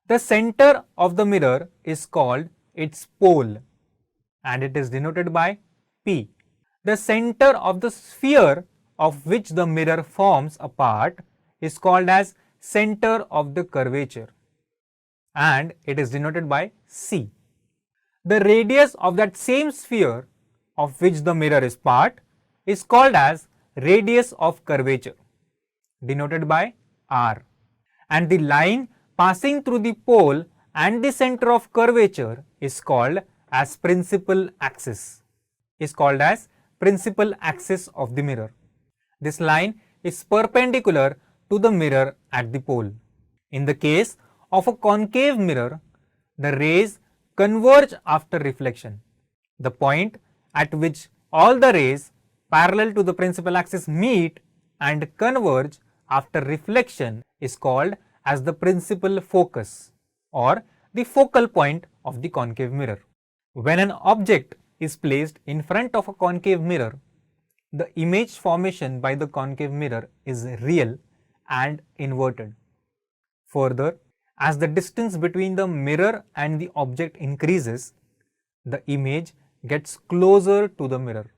The center of the mirror is called its pole and it is denoted by P. The center of the sphere of which the mirror forms a part is called as center of the curvature and it is denoted by C. The radius of that same sphere of which the mirror is part is called as radius of curvature denoted by R, and the line passing through the pole and the center of curvature is called as principal axis of the mirror. This line is perpendicular to the mirror at the pole. In the case of a concave mirror, the rays converge after reflection. The point at which all the rays parallel to the principal axis meet and converge after reflection is called as the principal focus or the focal point of the concave mirror. When an object is placed in front of a concave mirror, the image formation by the concave mirror is real and inverted. Further, as the distance between the mirror and the object increases, the image gets closer to the mirror.